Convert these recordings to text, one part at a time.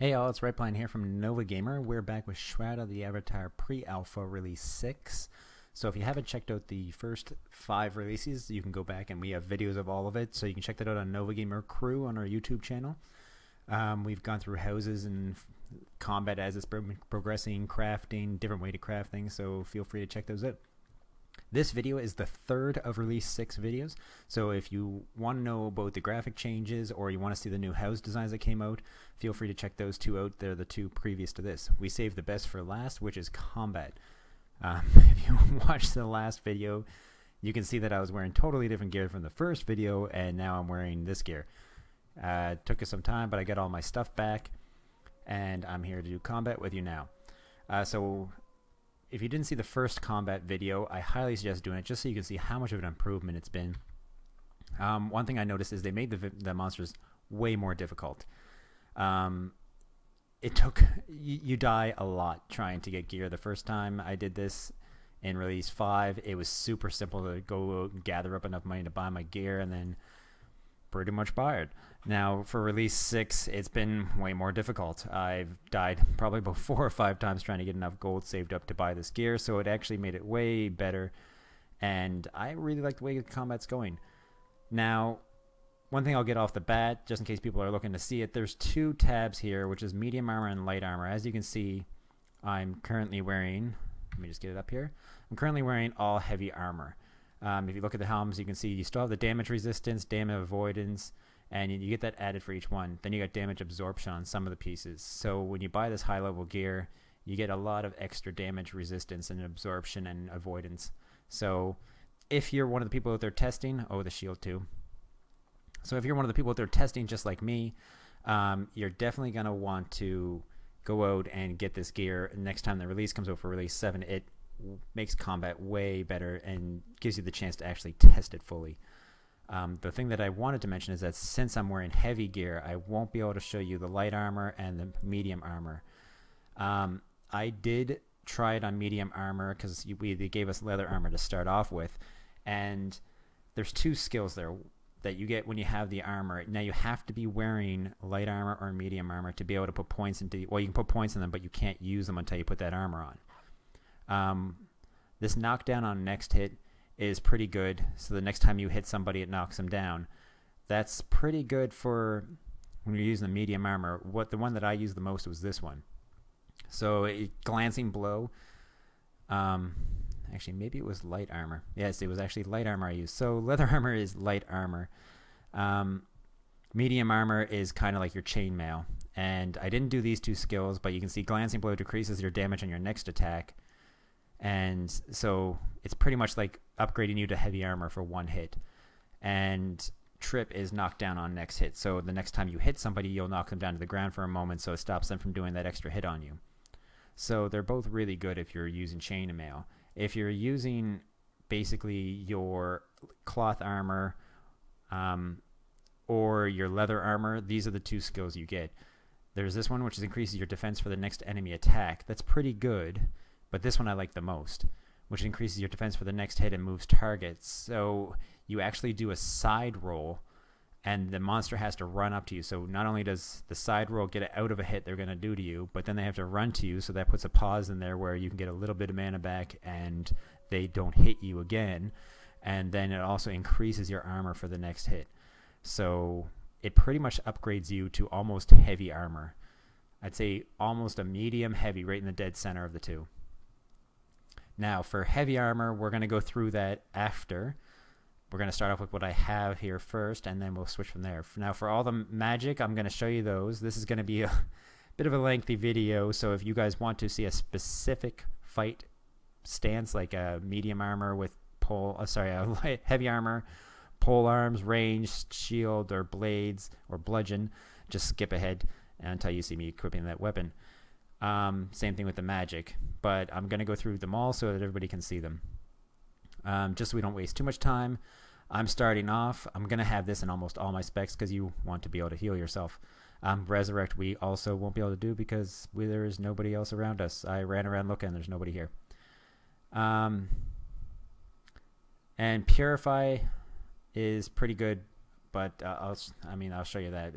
Hey all, it's Rightplan here from NovaGamer. We're back with Shroud of the Avatar Pre-Alpha Release 6. So if you haven't checked out the first 5 releases, you can go back and we have videos of all of it. So you can check that out on NovaGamerCrew on our YouTube channel. We've gone through houses and combat as it's progressing, crafting, different way to craft things, so feel free to check those out. This video is the third of Release 6 videos, so if you want to know about the graphic changes or you want to see the new house designs that came out, feel free to check those two out. They're the two previous to this. We saved the best for last, which is combat. If you watched the last video, you can see that I was wearing totally different gear from the first video, and now I'm wearing this gear. It took us some time, but I got all my stuff back, and I'm here to do combat with you now. So if you didn't see the first combat video, I highly suggest doing it just so you can see how much of an improvement it's been. One thing I noticed is they made the monsters way more difficult. It took you die a lot trying to get gear. The first time I did this in Release 5, it was super simple to go out and gather up enough money to buy my gear and then pretty much buy it. Now for Release 6, it's been way more difficult. I've died probably about 4 or 5 times trying to get enough gold saved up to buy this gear, so it actually made it way better, and I really like the way the combat's going. Now, one thing I'll get off the bat, just in case people are looking to see it, there's 2 tabs here, which is medium armor and light armor. As you can see, I'm currently wearing, let me just get it up here, I'm currently wearing all heavy armor. If you look at the helms, you can see you still have the damage resistance, damage avoidance, and you get that added for each one. Then you got damage absorption on some of the pieces. So when you buy this high level gear, you get a lot of extra damage resistance and absorption and avoidance. So if you're one of the people out there testing, oh, the shield too. So if you're one of the people out there testing just like me, you're definitely going to want to go out and get this gear. Next time the release comes out for Release 7, it makes combat way better and gives you the chance to actually test it fully. The thing that I wanted to mention is that since I'm wearing heavy gear, I won't be able to show you the light armor and the medium armor. I did try it on medium armor because they gave us leather armor to start off with, and there's 2 skills there that you get when you have the armor. Now you have to be wearing light armor or medium armor to be able to put points into, well, you can put points in them, but you can't use them until you put that armor on. This knockdown on next hit is pretty good, so the next time you hit somebody it knocks them down. That's pretty good for when you're using the medium armor. The one that I used the most was this one. So glancing blow, actually maybe it was light armor. Yes, it was actually light armor I used. So leather armor is light armor. Medium armor is kind of like your chainmail, and I didn't do these 2 skills, but you can see glancing blow decreases your damage on your next attack. And so it's pretty much like upgrading you to heavy armor for 1 hit. And trip is knocked down on next hit. So the next time you hit somebody, you'll knock them down to the ground for a moment, so it stops them from doing that extra hit on you. So they're both really good if you're using chainmail. If you're using basically your cloth armor or your leather armor, these are the 2 skills you get. There's this one which increases your defense for the next enemy attack. That's pretty good. But this one I like the most, which increases your defense for the next hit and moves targets. So you actually do a side roll, and the monster has to run up to you. So not only does the side roll get it out of a hit they're going to do to you, but then they have to run to you, so that puts a pause in there where you can get a little bit of mana back and they don't hit you again. And then it also increases your armor for the next hit. So it pretty much upgrades you to almost heavy armor. I'd say almost a medium heavy, right in the dead center of the 2. Now, for heavy armor, we're going to go through that after. We're going to start off with what I have here first, and then we'll switch from there. Now, for all the magic, I'm going to show you those. This is going to be a bit of a lengthy video, so if you guys want to see a specific fight stance, like a medium armor with a heavy armor, pole arms, ranged, shield, or blades, or bludgeon, just skip ahead until you see me equipping that weapon. Same thing with the magic, but I'm going to go through them all so that everybody can see them. Just so we don't waste too much time, I'm starting off. I'm going to have this in almost all my specs because you want to be able to heal yourself. Resurrect we also won't be able to do because there is nobody else around us. I ran around looking, there's nobody here. And Purify is pretty good, but I'll show you that.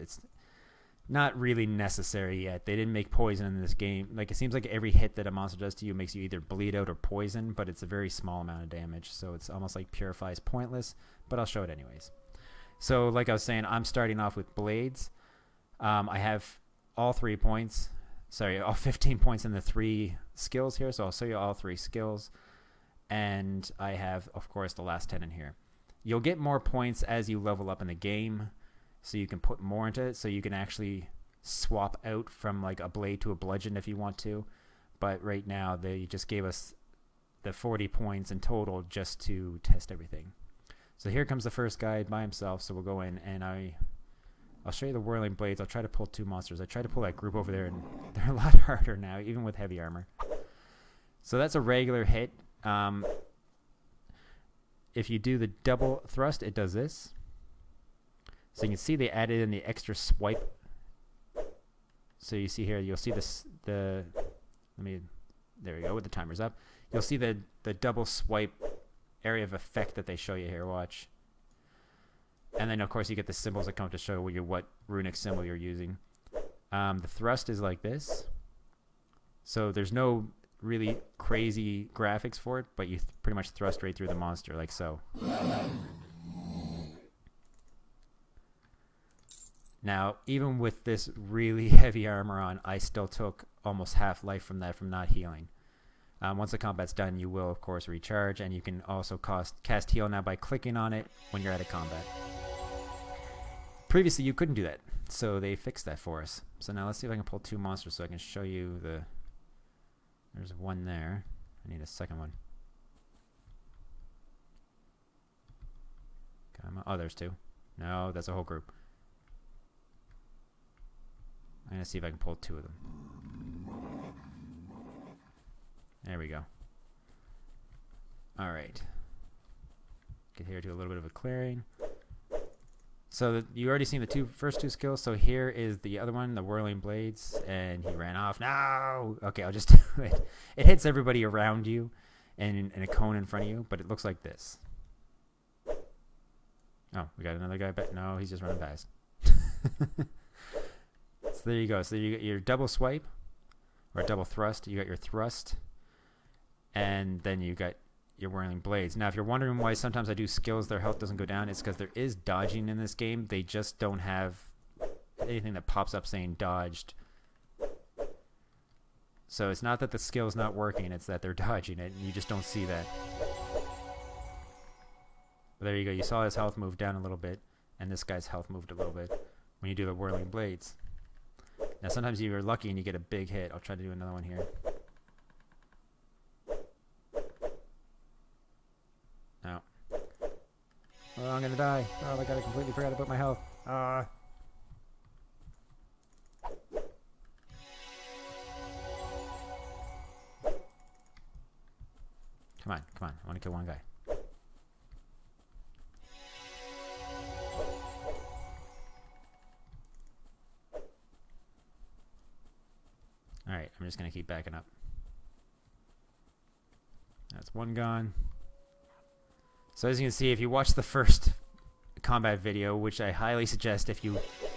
not really necessary yet. They didn't make poison in this game. Like, it seems like every hit that a monster does to you makes you either bleed out or poison, but it's a very small amount of damage, so it's almost like Purify is pointless, but I'll show it anyways. So like I was saying, I'm starting off with blades. I have all 3 points. Sorry, all 15 points in the 3 skills here, so I'll show you all 3 skills. And I have, of course, the last 10 in here. You'll get more points as you level up in the game, so you can put more into it, so you can actually swap out from like a blade to a bludgeon if you want to. But right now they just gave us the 40 points in total just to test everything. So here comes the first guy by himself, so we'll go in and I'll show you the whirling blades. I'll try to pull 2 monsters. I tried to pull that group over there and they're a lot harder now, even with heavy armor. So that's a regular hit. If you do the double thrust, it does this. So you can see they added in the extra swipe. So you see here, you'll see this, there we go, with the timers up. You'll see the double swipe area of effect that they show you here, watch. And then of course you get the symbols that come to show you what runic symbol you're using. The thrust is like this. So there's no really crazy graphics for it, but you pretty much thrust right through the monster, like so. Now, even with this really heavy armor on, I still took almost half life from that from not healing. Once the combat's done, you will, of course, recharge, and you can also cast heal now by clicking on it when you're out of combat. Previously, you couldn't do that, so they fixed that for us. So now let's see if I can pull 2 monsters so I can show you the... There's one there. I need a second one. Come on. Oh, there's 2. No, that's a whole group. I'm going to see if I can pull 2 of them. There we go. Alright. Get here to a little bit of a clearing. So you already seen the first two skills. So here is the other one, the whirling blades, and he ran off. No! Okay, I'll just do it. It hits everybody around you and in a cone in front of you, but it looks like this. Oh, we got another guy, but no, he's just running past. So there you go. So you get your double swipe or double thrust. You got your thrust, and then you got your whirling blades. Now, if you're wondering why sometimes I do skills, their health doesn't go down, it's because there is dodging in this game. They just don't have anything that pops up saying dodged. So it's not that the skill's not working, it's that they're dodging it, and you just don't see that. But there you go. You saw his health move down a little bit, and this guy's health moved a little bit when you do the whirling blades. Now, sometimes you're lucky and you get a big hit. I'll try to do another one here. No. Oh, I'm gonna die. Oh my god, I completely forgot about my health. Come on, come on. I want to kill one guy. Alright, I'm just going to keep backing up. That's one gone. So as you can see, if you watch the first combat video, which I highly suggest if you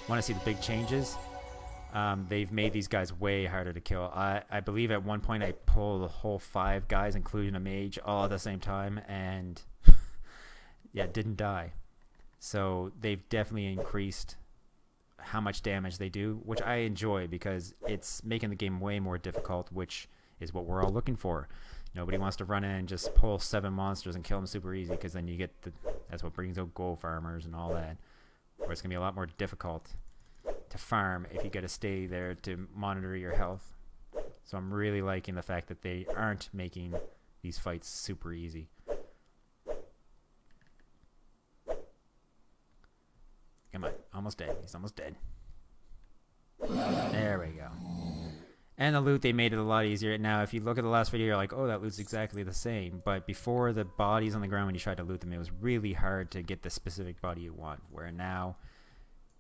want to see the big changes, they've made these guys way harder to kill. I believe at one point I pulled the whole 5 guys, including a mage, all at the same time, and yeah, didn't die. So they've definitely increased how much damage they do, which I enjoy because it's making the game way more difficult, which is what we're all looking for. Nobody wants to run in and just pull 7 monsters and kill them super easy, because then you get that's what brings out gold farmers and all that, where it's gonna be a lot more difficult to farm if you gotta stay there to monitor your health. So I'm really liking the fact that they aren't making these fights super easy. Come on, almost dead. He's almost dead. There we go. And the loot, they made it a lot easier. Now, if you look at the last video, you're like, oh, that loot's exactly the same. But before, the bodies on the ground, when you tried to loot them, it was really hard to get the specific body you want. Where now,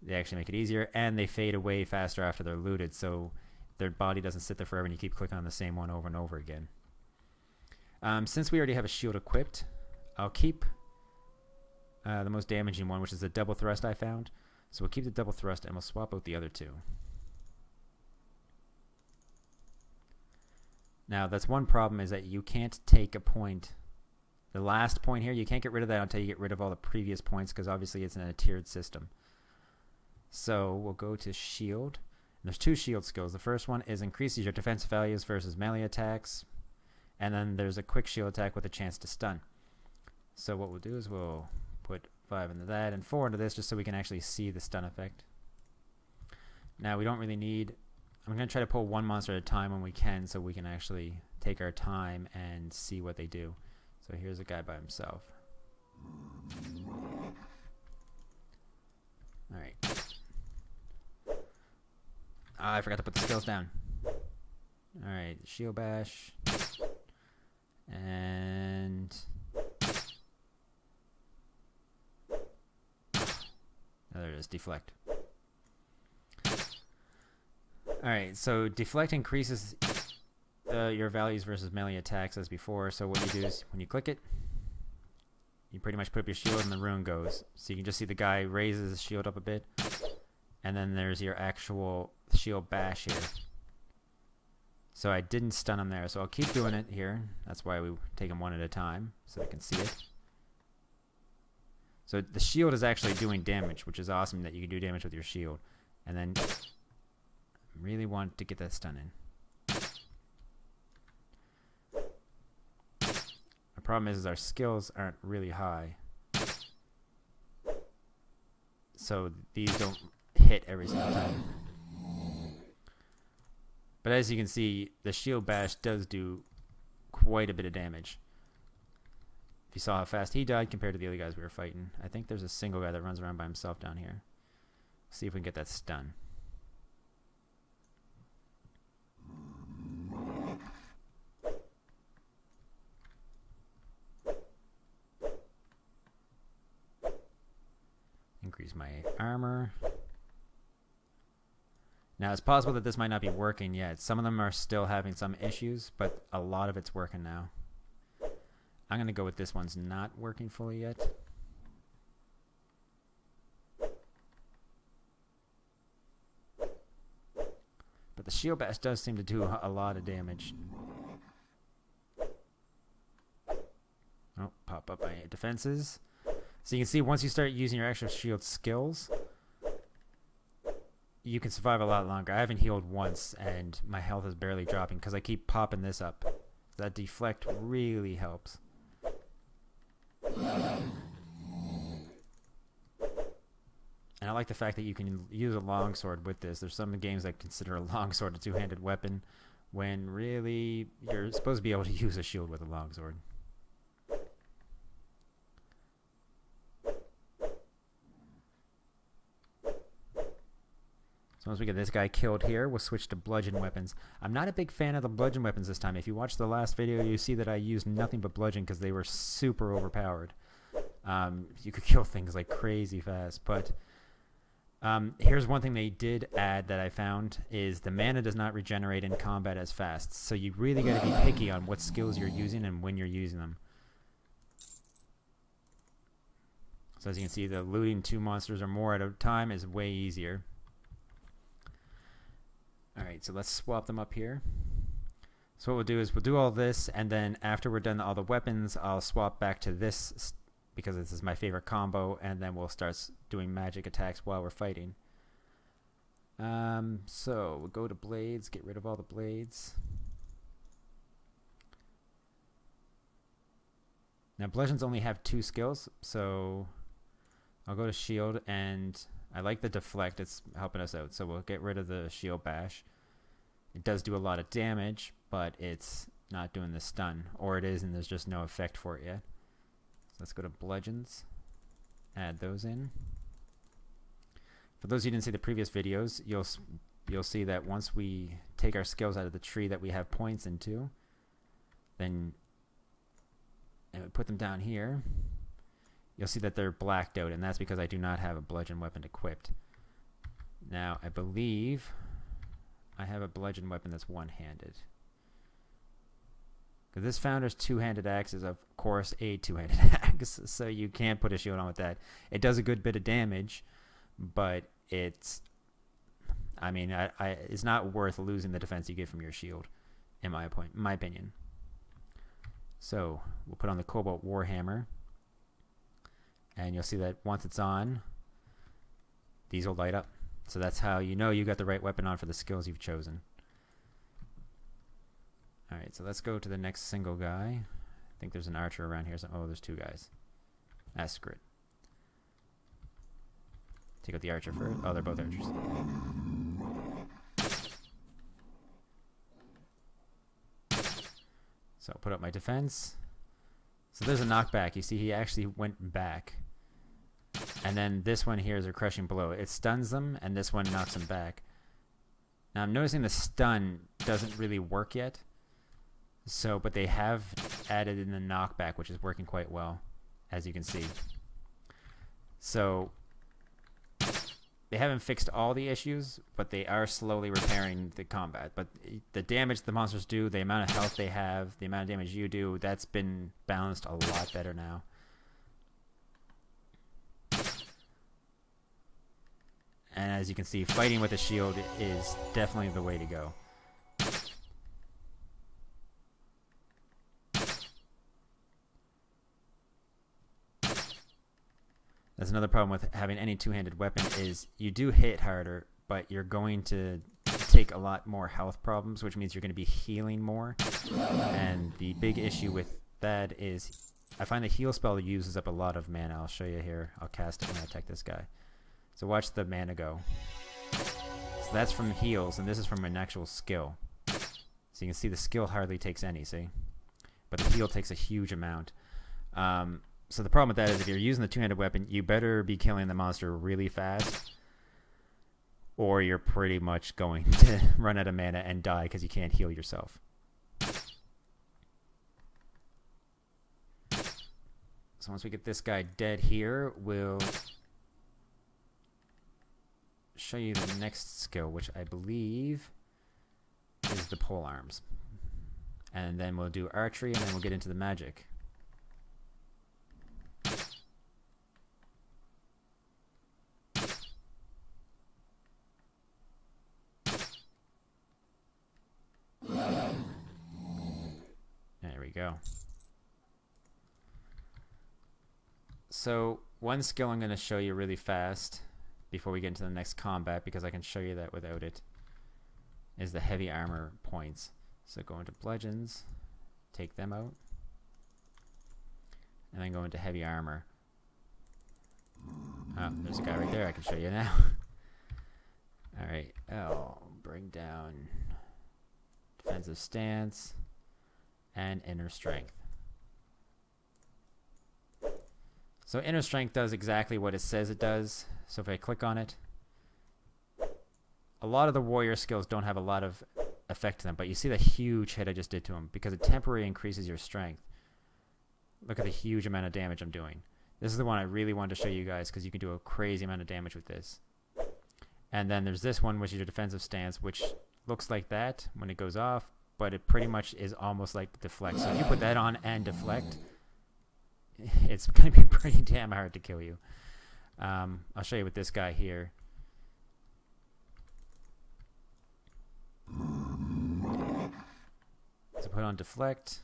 they actually make it easier, and they fade away faster after they're looted. So their body doesn't sit there forever, and you keep clicking on the same one over and over again. Since we already have a shield equipped, I'll keep the most damaging one, which is the double thrust I found. So we'll keep the double thrust and we'll swap out the other 2. Now that's one problem, is that you can't take a point. The last point here, you can't get rid of that until you get rid of all the previous points, because obviously it's in a tiered system. So we'll go to shield. And there's 2 shield skills. The first one is increases your defense values versus melee attacks. And then there's a quick shield attack with a chance to stun. So what we'll do is we'll put 5 into that and 4 into this, just so we can actually see the stun effect. Now we don't really need... I'm going to try to pull 1 monster at a time when we can, so we can actually take our time and see what they do. So here's a guy by himself. Alright. I forgot to put the skills down. Alright, shield bash. And... oh, there it is, deflect. Alright, so deflect increases your values versus melee attacks as before. So what you do is, when you click it, you pretty much put up your shield and the rune goes. So you can just see the guy raises his shield up a bit. And then there's your actual shield bash here. So I didn't stun him there, so I'll keep doing it here. That's why we take them one at a time, so they can see it. So the shield is actually doing damage, which is awesome that you can do damage with your shield. And then really want to get that stun in. The problem is our skills aren't really high. So these don't hit every single time. But as you can see, the shield bash does do quite a bit of damage. If you saw how fast he died compared to the other guys we were fighting. I think there's a single guy that runs around by himself down here. See if we can get that stun. Increase my armor. Now it's possible that this might not be working yet. Some of them are still having some issues, but a lot of it's working now. I'm going to go with this one's not working fully yet. But the shield bash does seem to do a lot of damage. Oh, pop up my defenses. So you can see once you start using your extra shield skills, you can survive a lot longer. I haven't healed once and my health is barely dropping because I keep popping this up. That deflect really helps. And I like the fact that you can use a longsword with this. There's some games that consider a longsword a two-handed weapon when really you're supposed to be able to use a shield with a longsword. So once we get this guy killed here, we'll switch to bludgeon weapons. I'm not a big fan of the bludgeon weapons this time. If you watch the last video, you see that I used nothing but bludgeon because they were super overpowered. You could kill things like crazy fast. But here's one thing they did add that I found is the mana does not regenerate in combat as fast. So you really got to be picky on what skills you're using and when you're using them. So as you can see, the looting 2 monsters or more at a time is way easier. Alright, so let's swap them up here. So what we'll do is we'll do all this, and then after we're done all the weapons, I'll swap back to this because this is my favorite combo, and then we'll start doing magic attacks while we're fighting. So we'll go to blades, get rid of all the blades. Now bludgeons only have 2 skills, so I'll go to shield, and I like the deflect, it's helping us out, so we'll get rid of the shield bash. It does do a lot of damage, but it's not doing the stun, or it is and there's just no effect for it yet. So let's go to bludgeons, add those in. For those who didn't see the previous videos, you'll see that once we take our skills out of the tree that we have points into, then and we put them down here, you'll see that they're blacked out, and that's because I do not have a bludgeon weapon equipped. Now, I believe I have a bludgeon weapon that's one-handed. Because this Founder's two-handed axe is, of course, a two-handed axe, so you can't put a shield on with that. It does a good bit of damage, but it's... I mean, it's not worth losing the defense you get from your shield. in my opinion. So we'll put on the Cobalt Warhammer, and you'll see that once it's on, these will light up. So that's how you know you got the right weapon on for the skills you've chosen. Alright, so let's go to the next single guy. I think there's an archer around here. So, oh, there's two guys. Ah, screw it. Take out the archer first. Oh, they're both archers. So I'll put up my defense. So there's a knockback. You see he actually went back. And then this one here is a crushing blow. It stuns them, and this one knocks them back. Now I'm noticing the stun doesn't really work yet. So, but they have added in the knockback, which is working quite well, as you can see. So they haven't fixed all the issues, but they are slowly repairing the combat. But the damage the monsters do, the amount of health they have, the amount of damage you do, that's been balanced a lot better now. And as you can see, fighting with a shield is definitely the way to go. That's another problem with having any two-handed weapon is you do hit harder, but you're going to take a lot more health problems, which means you're going to be healing more. And the big issue with that is I find the heal spell uses up a lot of mana. I'll show you here. I'll cast it when I attack this guy. So watch the mana go. So that's from heals, and this is from an actual skill. So you can see the skill hardly takes any, see? But the heal takes a huge amount. So the problem with that is if you're using the two-handed weapon, you better be killing the monster really fast, or you're pretty much going to run out of mana and die because you can't heal yourself. So once we get this guy dead here, we'll show you the next skill, which I believe is the pole arms. And then we'll do archery, and then we'll get into the magic. There we go. So one skill I'm going to show you really fast before we get into the next combat, because I can show you that without it, is the heavy armor points. So go into bludgeons, take them out, and then go into heavy armor. Oh, there's a guy right there I can show you now. Alright, I'll bring down defensive stance and inner strength. So inner strength does exactly what it says it does. So if I click on it, a lot of the warrior skills don't have a lot of effect to them, but you see the huge hit I just did to him because it temporarily increases your strength. Look at the huge amount of damage I'm doing. This is the one I really wanted to show you guys because you can do a crazy amount of damage with this. And then there's this one, which is your defensive stance, which looks like that when it goes off, but it pretty much is almost like deflect. So if you put that on and deflect, it's going to be pretty damn hard to kill you. I'll show you with this guy here. So put on deflect.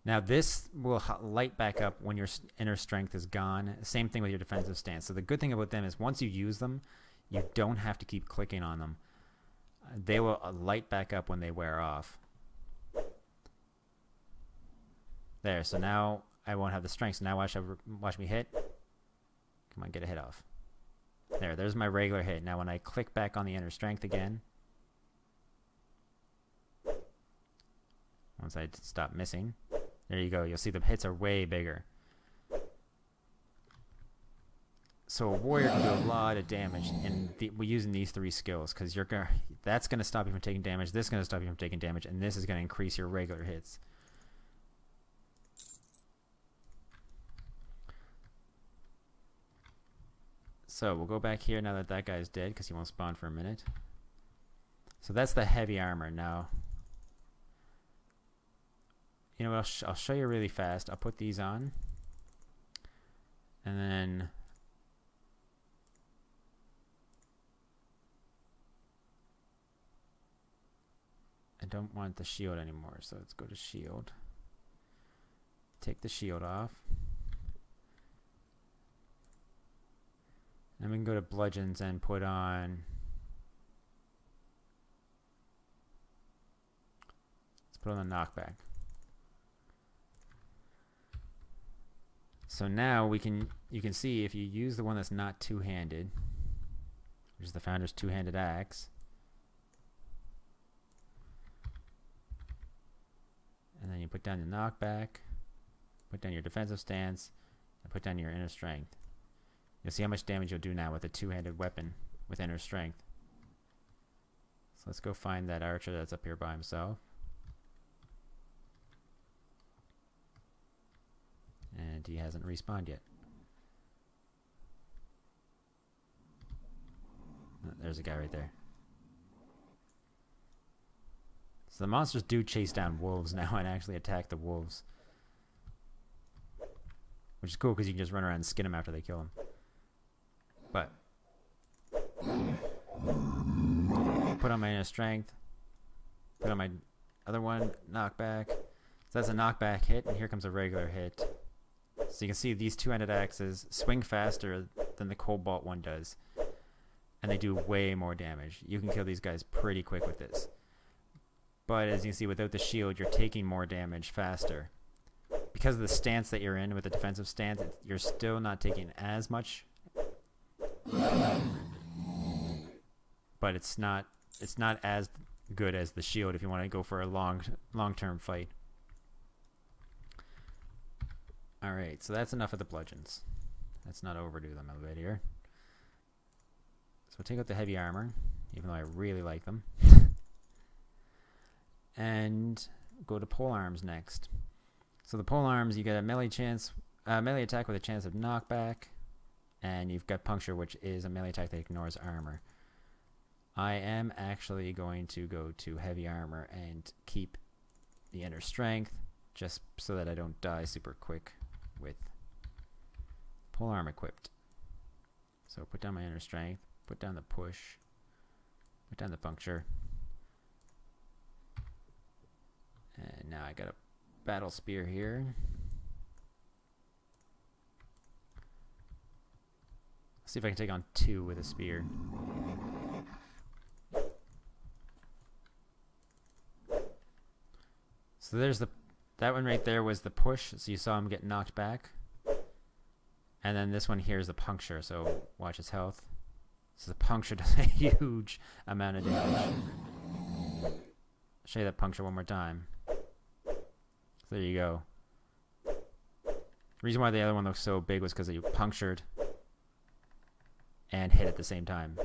Now this will light back up when your inner strength is gone. Same thing with your defensive stance. So the good thing about them is once you use them, you don't have to keep clicking on them. They will light back up when they wear off. There, so now I won't have the strength. So now watch me hit. Come on, get a hit off. There's my regular hit. Now when I click back on the inner strength again, once I stop missing, there you go. You'll see the hits are way bigger. So a warrior can do a lot of damage we're using these three skills because that's going to stop you from taking damage, this is going to stop you from taking damage, and this is going to increase your regular hits. So we'll go back here now that that guy's dead because he won't spawn for a minute. So that's the heavy armor. Now, you know what, I'll show you really fast. I'll put these on, and then I don't want the shield anymore, so let's go to shield. Take the shield off. And we can go to bludgeons and put on... Let's put on the knockback. So now you can see if you use the one that's not two-handed, which is the Founder's two-handed axe, and then you put down the knockback, put down your defensive stance, and put down your inner strength. You'll see how much damage you'll do now with a two-handed weapon with inner strength. So let's go find that archer that's up here by himself. And he hasn't respawned yet. Oh, there's a guy right there. So the monsters do chase down wolves now and actually attack the wolves. Which is cool because you can just run around and skin them after they kill them. But put on my inner strength. Put on my other one, knockback. So that's a knockback hit, and here comes a regular hit. So you can see these two-handed axes swing faster than the Cobalt one does. And they do way more damage. You can kill these guys pretty quick with this. But as you can see, without the shield, you're taking more damage faster. Because of the stance that you're in with the defensive stance, you're still not taking as much. But it's not as good as the shield if you want to go for a long-term fight. Alright, so that's enough of the bludgeons. Let's not overdo them a bit here. So we'll take out the heavy armor, even though I really like them. And go to pole arms next. So the pole arms, you get a melee attack with a chance of knockback, and you've got puncture, which is a melee attack that ignores armor. I am actually going to go to heavy armor and keep the inner strength, just so that I don't die super quick with pole arm equipped. So put down my inner strength, put down the push, put down the puncture, and now I got a battle spear here. Let's see if I can take on 2 with a spear. So there's that one right there was the push, so you saw him get knocked back. And then this one here is the puncture, so watch his health. So the puncture does a huge amount of damage. I'll show you that puncture one more time. So there you go. The reason why the other one looks so big was because you punctured and hit at the same time.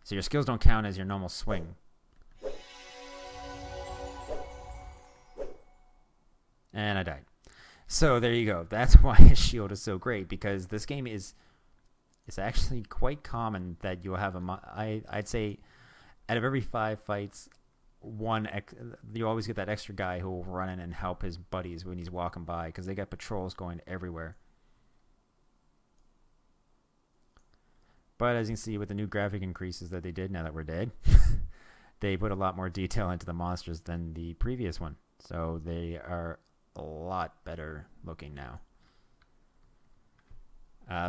So your skills don't count as your normal swing. And I died. So there you go. That's why his shield is so great, because this game it's actually quite common that you'll have I'd say out of every 5 fights, you always get that extra guy who will run in and help his buddies when he's walking by, because they got patrols going everywhere. But as you can see with the new graphic increases that they did now that we're dead, they put a lot more detail into the monsters than the previous one. So they are a lot better looking now.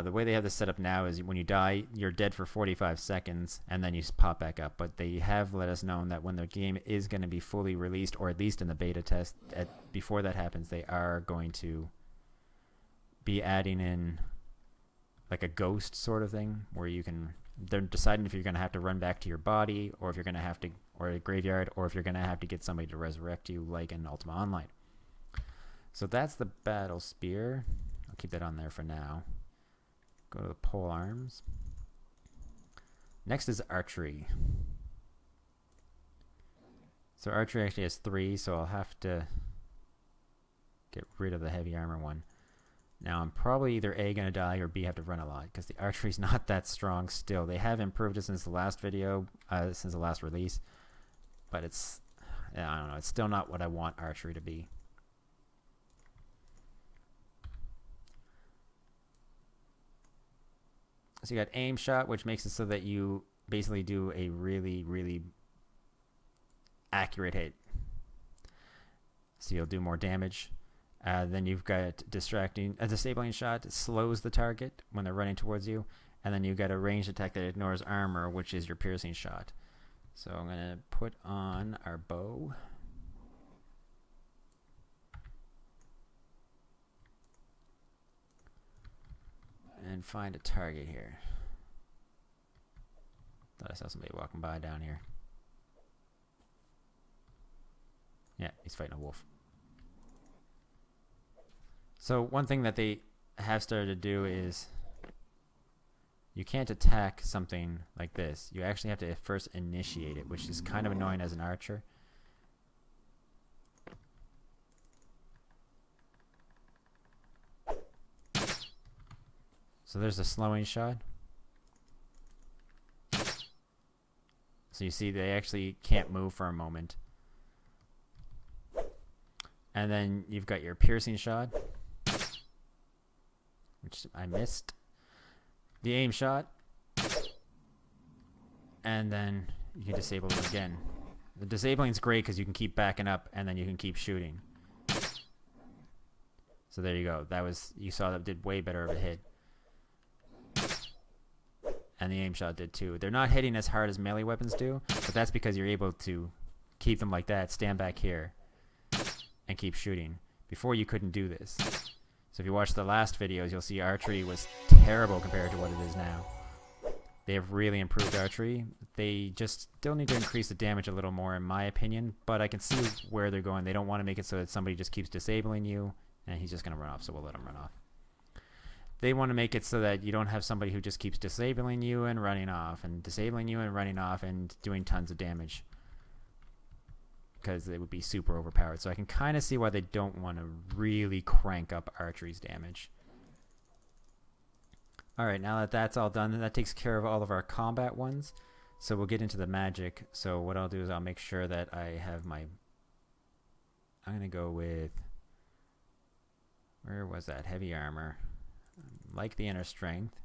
The way they have this set up now is when you die, you're dead for 45 seconds and then you pop back up. But they have let us know that when the game is going to be fully released, or at least in the beta test, before that happens, they are going to be adding in like a ghost sort of thing where they're deciding if you're going to have to run back to your body, or if you're going to have to, or a graveyard, or if you're going to have to get somebody to resurrect you like in Ultima Online. So that's the battle spear. I'll keep that on there for now. Go to the pole arms. Next is archery. So archery actually has 3, so I'll have to get rid of the heavy armor one. Now I'm probably either A, gonna die, or B, have to run a lot, because the archery's not that strong still. They have improved it since the last video, since the last release, but I don't know, it's still not what I want archery to be. So you got aim shot, which makes it so that you basically do a really, really accurate hit. so you'll do more damage. Then you've got distracting. A disabling shot slows the target when they're running towards you. And then you've got a ranged attack that ignores armor, which is your piercing shot. So I'm going to put on our bow. And find a target here. Thought I saw somebody walking by down here. Yeah, he's fighting a wolf. So one thing that they have started to do is you can't attack something like this. You actually have to first initiate it, which is kind of annoying as an archer. So there's a slowing shot. So you see they actually can't move for a moment. And then you've got your piercing shot, which I missed. The aim shot. And then you can disable it again. The disabling is great because you can keep backing up and then you can keep shooting. So there you go. That was, you saw that did way better of a hit. And the aim shot did too. They're not hitting as hard as melee weapons do, but that's because you're able to keep them like that, stand back here, and keep shooting. Before you couldn't do this. So if you watch the last videos, you'll see archery was terrible compared to what it is now. They have really improved archery. They just still need to increase the damage a little more, in my opinion, but I can see where they're going. They don't want to make it so that somebody just keeps disabling you, and he's just going to run off, so we'll let him run off. They want to make it so that you don't have somebody who just keeps disabling you and running off, and disabling you and running off and doing tons of damage, because they would be super overpowered. So I can kind of see why they don't want to really crank up archery's damage. Alright, now that that's all done, that takes care of all of our combat ones. So we'll get into the magic. So what I'll do is I'll make sure that I have my... I'm going to go with... Where was that? Heavy armor. Like the inner strength.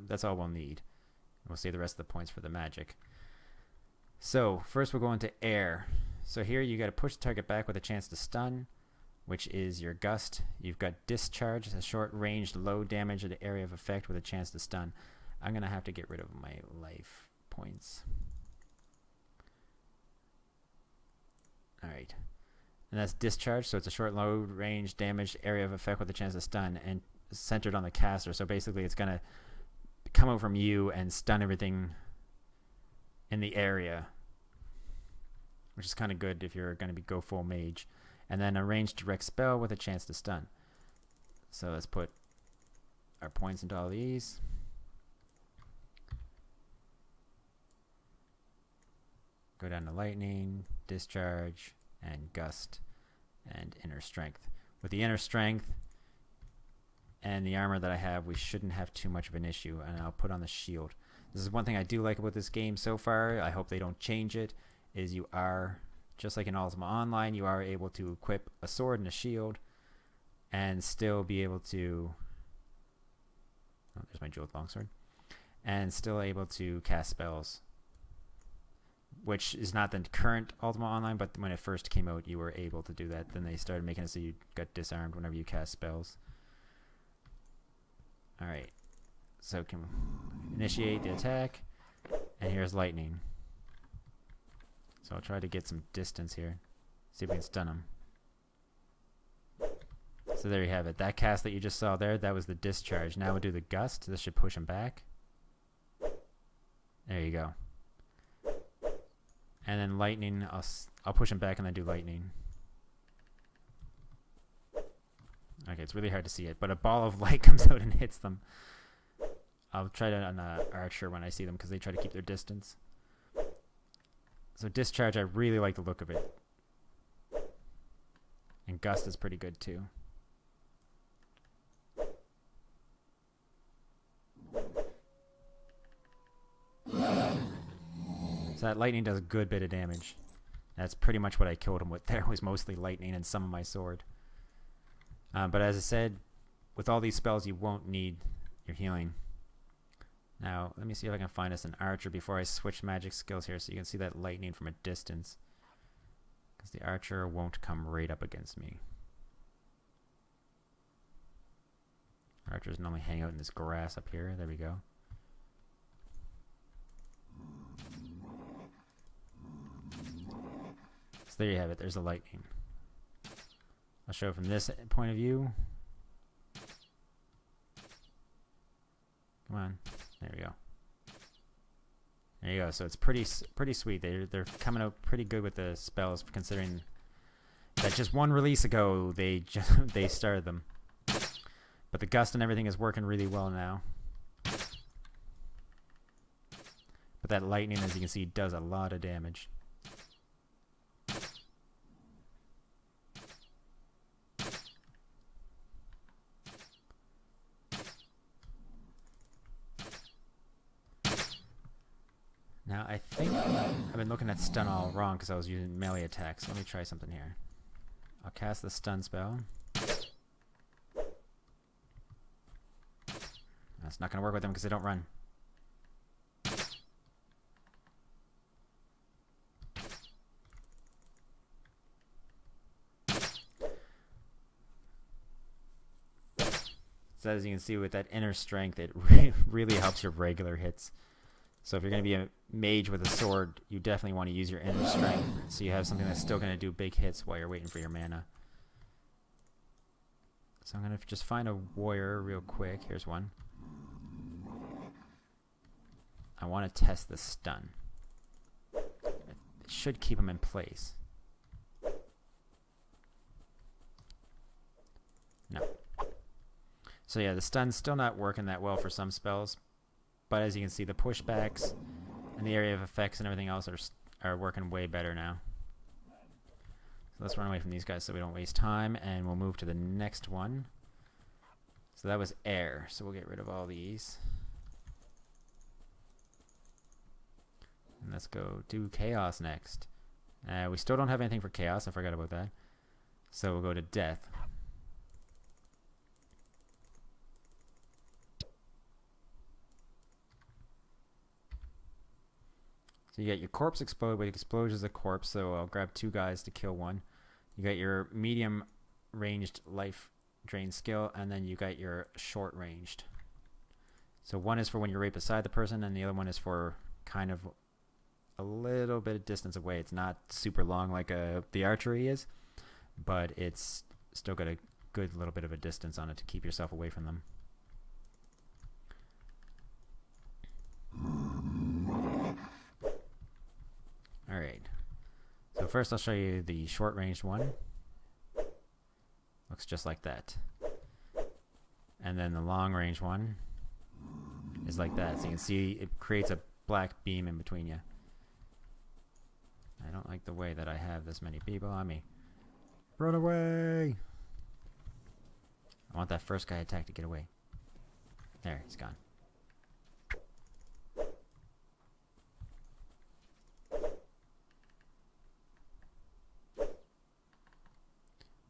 That's all we'll need. We'll save the rest of the points for the magic. So first we'll go into air. So here you got to push the target back with a chance to stun, which is your gust. You've got discharge, a short range, low damage at the area of effect with a chance to stun. I'm gonna have to get rid of my life points. All right. And that's discharge, so it's a short, low range, damage, area of effect with a chance to stun, and centered on the caster. So basically it's going to come out from you and stun everything in the area, which is kind of good if you're going to go full mage. And then a ranged direct spell with a chance to stun. So let's put our points into all these. Go down to lightning, discharge, and gust, and inner strength. With the inner strength and the armor that I have, we shouldn't have too much of an issue, and I'll put on the shield. This is one thing I do like about this game so far. I hope they don't change it, is you are, just like in Ultima Online, you are able to equip a sword and a shield and still be able to... Oh, there's my jeweled longsword. And still able to cast spells, which is not the current Ultima Online, but when it first came out, you were able to do that. Then they started making it so you got disarmed whenever you cast spells. Alright, so can initiate the attack, and here's lightning. So I'll try to get some distance here, see if we can stun him. So there you have it. That cast that you just saw there, that was the discharge. Now we'll do the gust. This should push him back. There you go. And then lightning, I'll push him back and then do lightning. Okay, it's really hard to see it, but a ball of light comes out and hits them. I'll try to on archer when I see them because they try to keep their distance. So discharge, I really like the look of it. And gust is pretty good too. So that lightning does a good bit of damage. That's pretty much what I killed him with there, was mostly lightning and some of my sword. But as I said, with all these spells you won't need your healing. Now, let me see if I can find us an archer before I switch magic skills here so you can see that lightning from a distance. Because the archer won't come right up against me. Archers normally hang out in this grass up here. There we go. So there you have it. There's the lightning. I'll show it from this point of view. Come on. There we go. There you go. So it's pretty sweet. They're coming out pretty good with the spells, considering that just one release ago they started them. But the gust and everything is working really well now. But that lightning, as you can see, does a lot of damage. Now, I think I've been looking at stun all wrong because I was using melee attacks. Let me try something here. I'll cast the stun spell. That's not going to work with them because they don't run. So as you can see with that inner strength, it really helps your regular hits. So if you're going to be a mage with a sword, you definitely want to use your inner strength so you have something that's still going to do big hits while you're waiting for your mana. So I'm going to just find a warrior real quick. Here's one. I want to test the stun. It should keep him in place. No. So yeah, the stun's still not working that well for some spells. But as you can see, the pushbacks and the area of effects and everything else are working way better now. So let's run away from these guys so we don't waste time, and we'll move to the next one. So that was air, so we'll get rid of all these. And let's go do chaos next. We still don't have anything for chaos, I forgot about that. So we'll go to death. So you got your corpse explode, but it explodes as a corpse, so I'll grab 2 guys to kill one. You got your medium ranged life drain skill, and then you got your short ranged. So one is for when you're right beside the person, and the other one is for kind of a little bit of distance away. It's not super long like the archery is, but it's still got a good little bit of a distance on it to keep yourself away from them. Alright, so first I'll show you the short-ranged one. Looks just like that. And then the long-range one is like that. So you can see it creates a black beam in between you. I don't like the way that I have this many people on me. Run away! I want that first guy attack to get away. There, he's gone.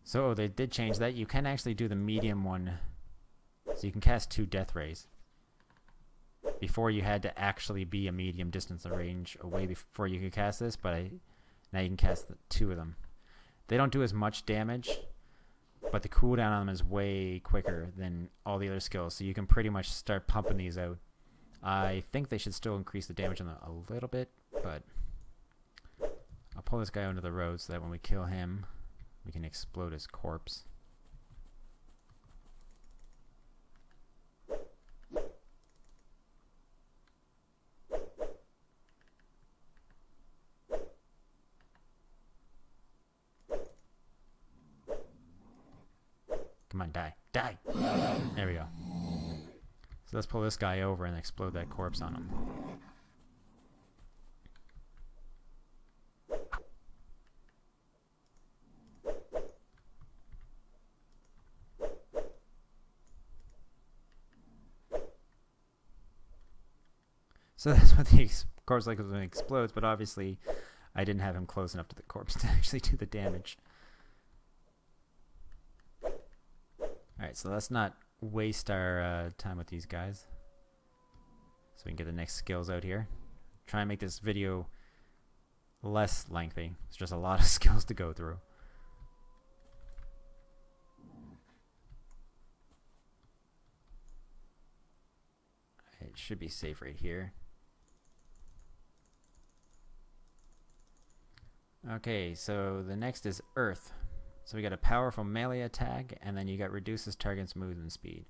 So they did change that. You can actually do the medium one. So you can cast 2 death rays. Before you had to actually be a medium distance of range away before you could cast this, but now you can cast 2 of them. They don't do as much damage, but the cooldown on them is way quicker than all the other skills, so you can pretty much start pumping these out. I think they should still increase the damage on them a little bit, but I'll pull this guy onto the road so that when we kill him, we can explode his corpse. Come on, die. Die! There we go. So let's pull this guy over and explode that corpse on him. So that's what the corpse like when it explodes, but obviously I didn't have him close enough to the corpse to actually do the damage. Alright, so let's not waste our time with these guys. So we can get the next skills out here. Try and make this video less lengthy. It's just a lot of skills to go through. It should be safe right here. Okay, so the next is Earth. So we got a powerful melee attack, and then you got reduces target's movement speed.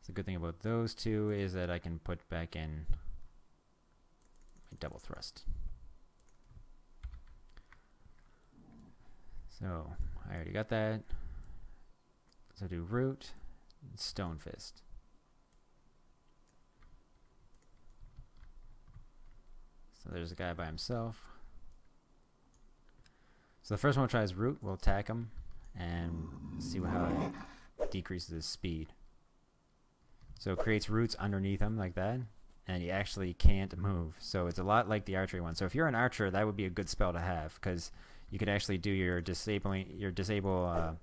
The good thing about those two is that I can put back in my double thrust. So I already got that. So do root, and stone fist. So there's a guy by himself. So the first one we'll try is root. We'll attack him and see how it decreases his speed. So it creates roots underneath him like that, and he actually can't move. So it's a lot like the archery one. So if you're an archer, that would be a good spell to have, because you could actually do your disable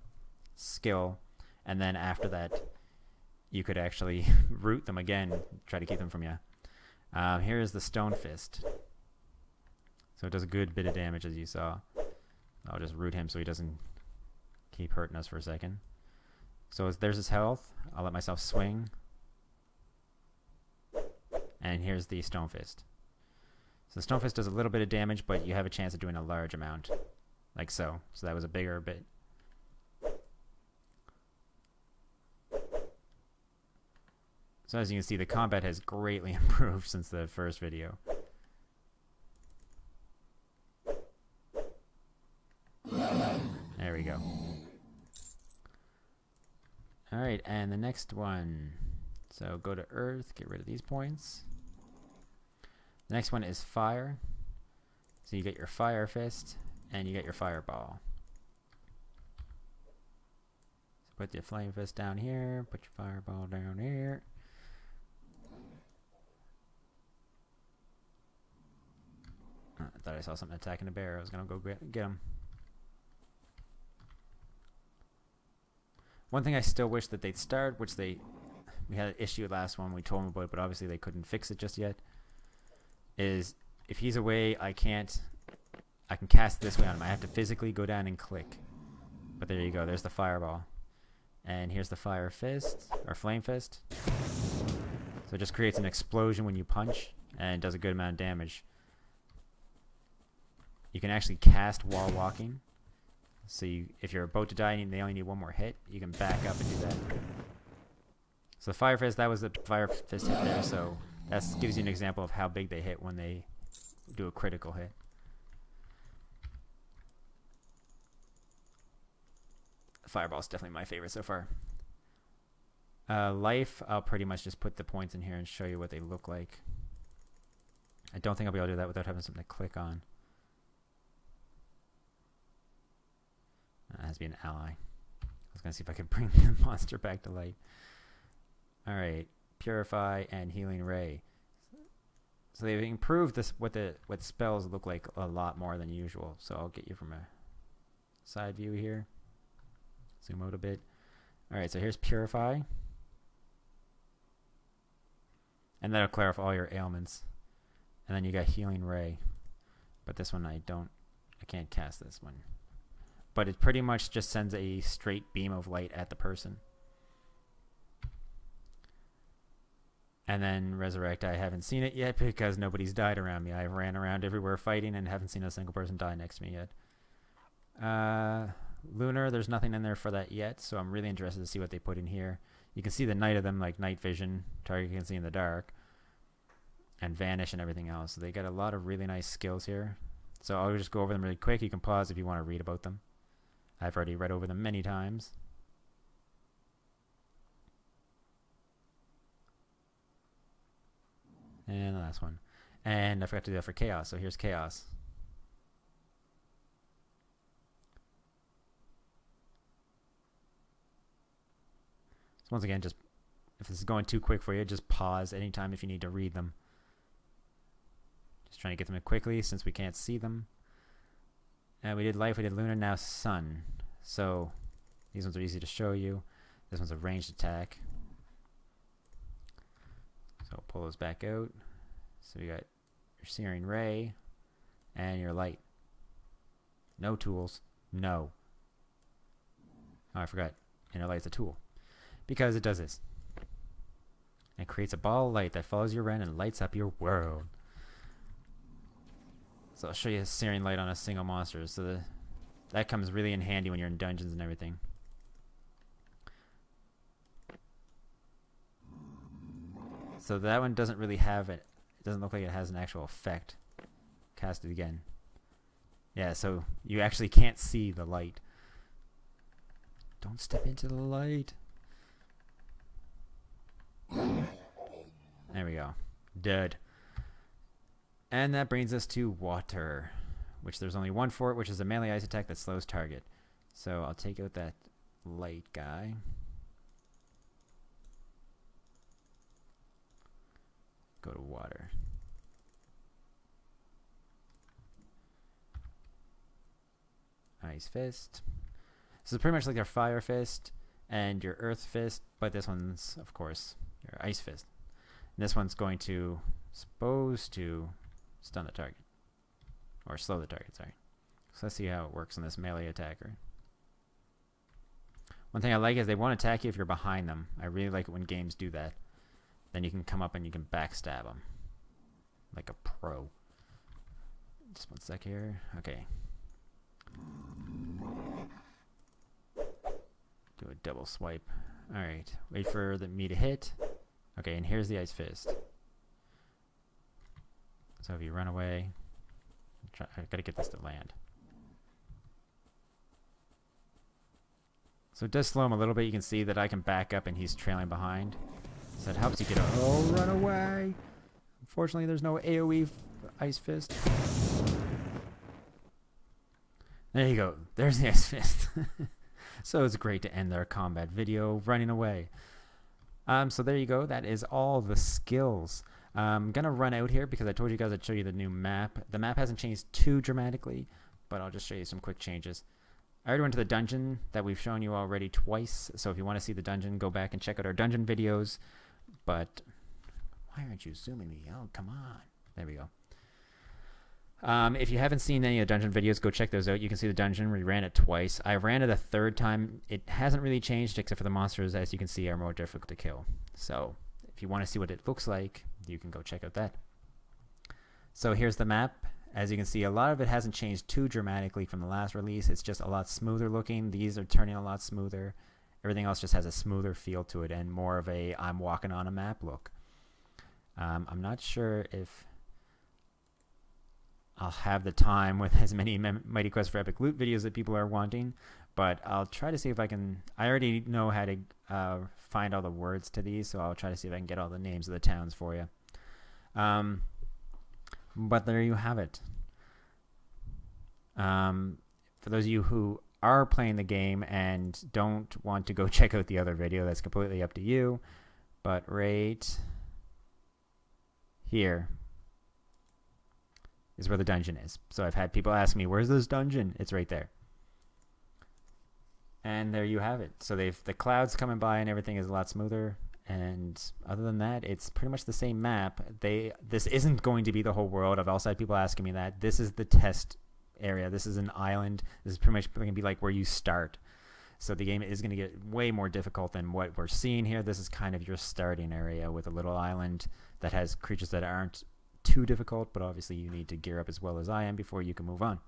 skill, and then after that you could actually root them again, try to keep them from you. Here is the stone fist. So it does a good bit of damage, as you saw. I'll just root him so he doesn't keep hurting us for a second. So there's his health. I'll let myself swing. And here's the stone fist. So the stone fist does a little bit of damage, but you have a chance of doing a large amount, like so. So that was a bigger bit. So as you can see, the combat has greatly improved since the first video. There we go. Alright, and the next one. So go to Earth, get rid of these points. The next one is Fire. So you get your Fire Fist, and you get your Fireball. So put your Flame Fist down here, put your Fireball down here. I thought I saw something attacking a bear. I was going to go get him. One thing I still wish that they'd start, which we had an issue last one, we told them about it, but obviously they couldn't fix it just yet, is if he's away, I can cast this way on him. I have to physically go down and click. But there you go, there's the Fireball. And here's the Fire Fist, or Flame Fist. So it just creates an explosion when you punch, and does a good amount of damage. You can actually cast while walking. So if you're about to die and they only need one more hit, you can back up and do that. So the Fire Fist, that was the Fire Fist hit there, so that gives you an example of how big they hit when they do a critical hit. The Fireball is definitely my favorite so far. Life, I'll pretty much just put the points in here and show you what they look like. I don't think I'll be able to do that without having something to click on. That has to be an ally. I was going to see if I could bring the monster back to life. Alright, Purify and Healing Ray. So they've improved this what spells look like a lot more than usual. So I'll get you from a side view here. Zoom out a bit. Alright, so here's Purify. And that'll clear off all your ailments. And then you got Healing Ray. But this one I can't cast this one. But it pretty much just sends a straight beam of light at the person. And then Resurrect, I haven't seen it yet because nobody's died around me. I ran around everywhere fighting and haven't seen a single person die next to me yet. Lunar, there's nothing in there for that yet, so I'm really interested to see what they put in here. You can see the night of them, like night vision, target you can see in the dark, and vanish and everything else. So they got a lot of really nice skills here. So I'll just go over them really quick. You can pause if you want to read about them. I've already read over them many times. And the last one. And I forgot to do that for Chaos, so here's Chaos. So once again, just if this is going too quick for you, just pause anytime if you need to read them. Just trying to get them in quickly since we can't see them. We did Life, we did Lunar, now Sun. So these ones are easy to show you. This one's a ranged attack. So pull those back out. So you got your searing ray and your light. No tools. No. Oh, I forgot. Inner light's a tool. Because it does this. It creates a ball of light that follows you around and lights up your world. So I'll show you a searing light on a single monster. So that comes really in handy when you're in dungeons and everything. So that one doesn't really have it. It doesn't look like it has an actual effect. Cast it again. Yeah, so you actually can't see the light. Don't step into the light. There we go. Dead. And that brings us to water, which there's only one for it, which is a melee ice attack that slows target. So I'll take out that light guy. Go to water. Ice fist. This is pretty much like your fire fist and your earth fist, but this one's, of course, your ice fist. And this one's supposed to stun the target. Or slow the target, sorry. So let's see how it works on this melee attacker. One thing I like is they won't attack you if you're behind them. I really like it when games do that. Then you can come up and you can backstab them. Like a pro. Just one sec here. Okay. Do a double swipe. Alright. Wait for me to hit. Okay, and here's the ice fist. So if you run away, I gotta get this to land. So it does slow him a little bit. You can see that I can back up and he's trailing behind. So that helps you get a run away. Unfortunately, there's no AoE ice fist. There you go. There's the ice fist. So it's great to end our combat video running away. So there you go. That is all the skills. I'm going to run out here because I told you guys I'd show you the new map. The map hasn't changed too dramatically, but I'll just show you some quick changes. I already went to the dungeon that we've shown you already twice. So if you want to see the dungeon, go back and check out our dungeon videos. But why aren't you zooming me? Oh, come on. There we go. If you haven't seen any of the dungeon videos, go check those out. You can see the dungeon. We ran it twice. I ran it a third time. It hasn't really changed except for the monsters, as you can see, are more difficult to kill. So if you want to see what it looks like, you can go check out that. So here's the map. As you can see, a lot of it hasn't changed too dramatically from the last release. It's just a lot smoother looking. These are turning a lot smoother. Everything else just has a smoother feel to it and more of a I'm walking on a map look. I'm not sure if I'll have the time with as many Mighty Quest for Epic Loot videos that people are wanting, but I'll try to see if I can. I already know how to find all the words to these, so I'll try to see if I can get all the names of the towns for you. But there you have it. For those of you who are playing the game and don't want to go check out the other video, that's completely up to you. But right here is where the dungeon is. So I've had people ask me, where's this dungeon? It's right there. And there you have it. So the clouds coming by and everything is a lot smoother. And other than that, it's pretty much the same map. This isn't going to be the whole world. I've also had people asking me that. This is the test area. This is an island. This is pretty much going to be like where you start. So the game is going to get way more difficult than what we're seeing here. This is kind of your starting area with a little island that has creatures that aren't too difficult, but obviously you need to gear up as well as I am before you can move on.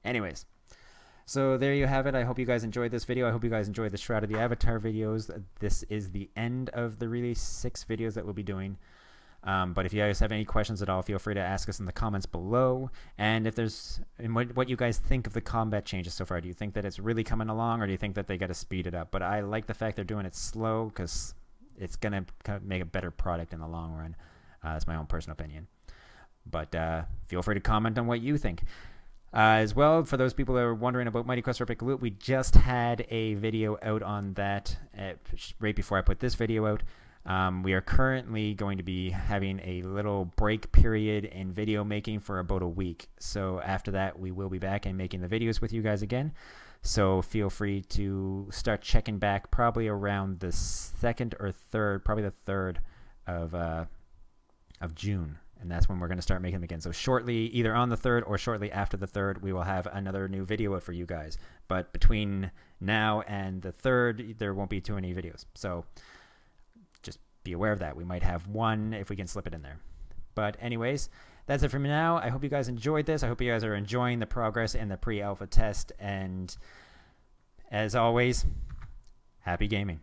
Anyways, so there you have it. I hope you guys enjoyed this video. I hope you guys enjoyed the Shroud of the Avatar videos. This is the end of the really 6 videos that we'll be doing. But if you guys have any questions at all, feel free to ask us in the comments below. And if there's what you guys think of the combat changes so far. Do you think that it's really coming along, or do you think that they got to speed it up? But I like the fact they're doing it slow because it's going to kind of make a better product in the long run. That's my own personal opinion. But feel free to comment on what you think. As well, for those people that are wondering about Mighty Quest for Epic Loot, we just had a video out on that right before I put this video out. We are currently going to be having a little break period in video making for about a week. So after that, we will be back and making the videos with you guys again. So feel free to start checking back probably around the 2nd or 3rd, probably the 3rd of June. And that's when we're going to start making them again. So shortly, either on the 3rd or shortly after the 3rd, we will have another new video out for you guys. But between now and the 3rd, there won't be too many videos. So just be aware of that. We might have one if we can slip it in there. But anyways, that's it for me now. I hope you guys enjoyed this. I hope you guys are enjoying the progress in the pre-alpha test. And as always, happy gaming.